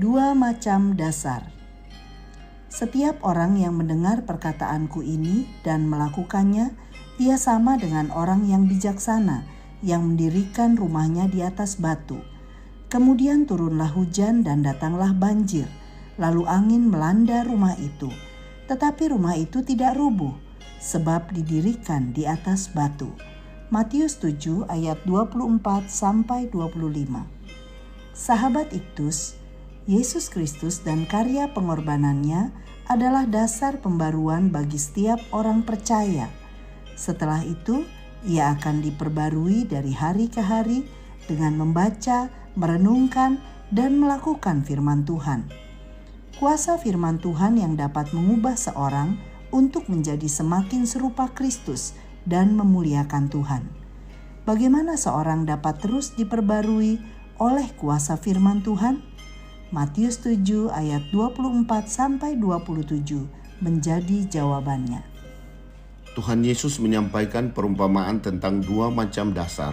Dua macam dasar. Setiap orang yang mendengar perkataanku ini dan melakukannya, ia sama dengan orang yang bijaksana yang mendirikan rumahnya di atas batu. Kemudian turunlah hujan dan datanglah banjir, lalu angin melanda rumah itu. Tetapi rumah itu tidak rubuh, sebab didirikan di atas batu. Matius 7 ayat 24-25. Sahabat Iktus, Yesus Kristus dan karya pengorbanannya adalah dasar pembaruan bagi setiap orang percaya. Setelah itu, ia akan diperbarui dari hari ke hari dengan membaca, merenungkan, dan melakukan firman Tuhan. Kuasa firman Tuhan yang dapat mengubah seorang untuk menjadi semakin serupa Kristus dan memuliakan Tuhan. Bagaimana seorang dapat terus diperbarui oleh kuasa firman Tuhan? Matius 7 ayat 24-27 menjadi jawabannya. Tuhan Yesus menyampaikan perumpamaan tentang dua macam dasar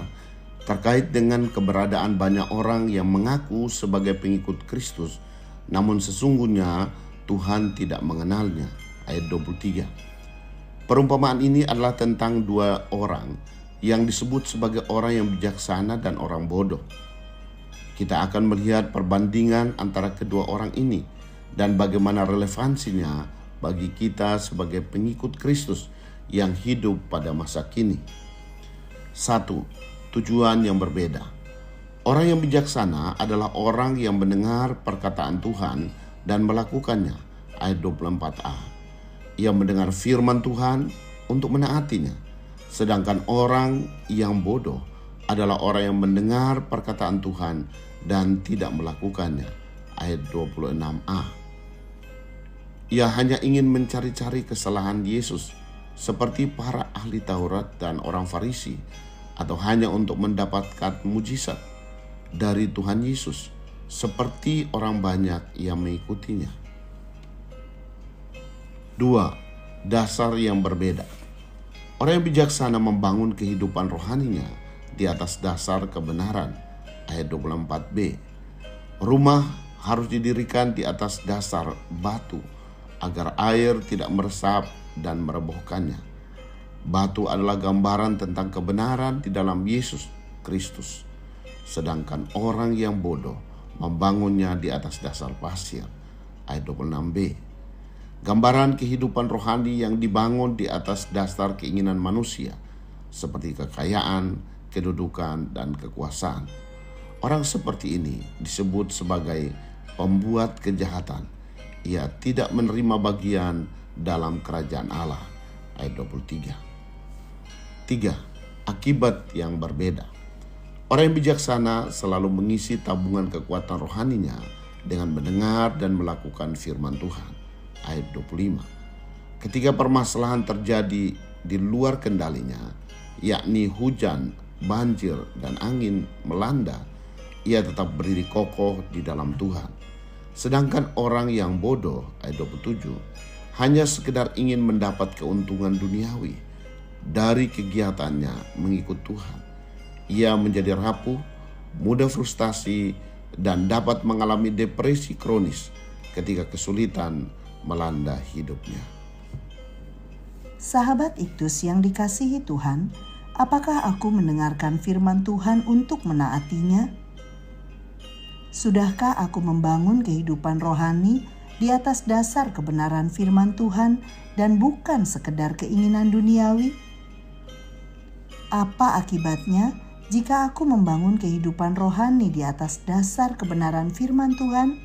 terkait dengan keberadaan banyak orang yang mengaku sebagai pengikut Kristus, namun sesungguhnya Tuhan tidak mengenalnya. Ayat 23. Perumpamaan ini adalah tentang dua orang yang disebut sebagai orang yang bijaksana dan orang bodoh. Kita akan melihat perbandingan antara kedua orang ini dan bagaimana relevansinya bagi kita sebagai pengikut Kristus yang hidup pada masa kini. 1. Tujuan yang berbeda. Orang yang bijaksana adalah orang yang mendengar perkataan Tuhan dan melakukannya. Ayat 24a. Ia mendengar firman Tuhan untuk menaatinya. Sedangkan orang yang bodoh adalah orang yang mendengar perkataan Tuhan dan tidak melakukannya. Ayat 26a. Ia hanya ingin mencari-cari kesalahan Yesus seperti para ahli Taurat dan orang Farisi, atau hanya untuk mendapatkan mujizat dari Tuhan Yesus seperti orang banyak yang mengikutinya. 2. Dasar yang berbeda. Orang yang bijaksana membangun kehidupan rohaninya di atas dasar kebenaran. Ayat 24b. Rumah harus didirikan di atas dasar batu agar air tidak meresap dan merobohkannya. Batu adalah gambaran tentang kebenaran di dalam Yesus Kristus. Sedangkan orang yang bodoh membangunnya di atas dasar pasir. Ayat 26b. Gambaran kehidupan rohani yang dibangun di atas dasar keinginan manusia, seperti kekayaan, kedudukan, dan kekuasaan. Orang seperti ini disebut sebagai pembuat kejahatan. Ia tidak menerima bagian dalam kerajaan Allah. Ayat 23. 3. Akibat yang berbeda. Orang yang bijaksana selalu mengisi tabungan kekuatan rohaninya dengan mendengar dan melakukan firman Tuhan. Ayat 25. Ketika permasalahan terjadi di luar kendalinya, yakni hujan, banjir, dan angin melanda, ia tetap berdiri kokoh di dalam Tuhan. Sedangkan orang yang bodoh, ayat 27, hanya sekedar ingin mendapat keuntungan duniawi dari kegiatannya mengikut Tuhan. Ia menjadi rapuh, mudah frustasi, dan dapat mengalami depresi kronis ketika kesulitan melanda hidupnya. Sahabat Iktus yang dikasihi Tuhan, apakah aku mendengarkan firman Tuhan untuk menaatinya? Sudahkah aku membangun kehidupan rohani di atas dasar kebenaran firman Tuhan dan bukan sekedar keinginan duniawi? Apa akibatnya jika aku membangun kehidupan rohani di atas dasar kebenaran firman Tuhan?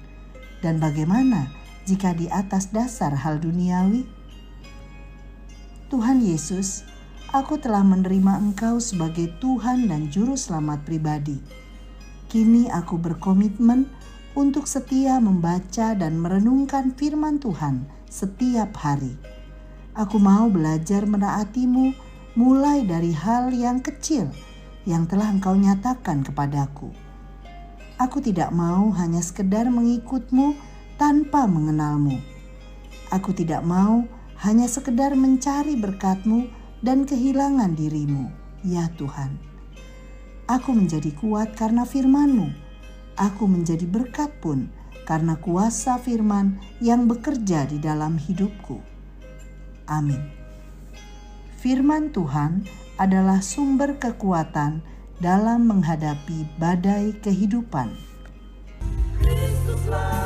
Dan bagaimana jika di atas dasar hal duniawi? Tuhan Yesus, aku telah menerima Engkau sebagai Tuhan dan Juru Selamat pribadi. Kini aku berkomitmen untuk setia membaca dan merenungkan firman Tuhan setiap hari. Aku mau belajar menaati-Mu mulai dari hal yang kecil yang telah Engkau nyatakan kepadaku. Aku tidak mau hanya sekedar mengikut-Mu tanpa mengenal-Mu. Aku tidak mau hanya sekedar mencari berkat-Mu dan kehilangan diri-Mu, ya Tuhan. Aku menjadi kuat karena firman-Mu. Aku menjadi berkat pun karena kuasa firman yang bekerja di dalam hidupku. Amin. Firman Tuhan adalah sumber kekuatan dalam menghadapi badai kehidupan. Kristuslah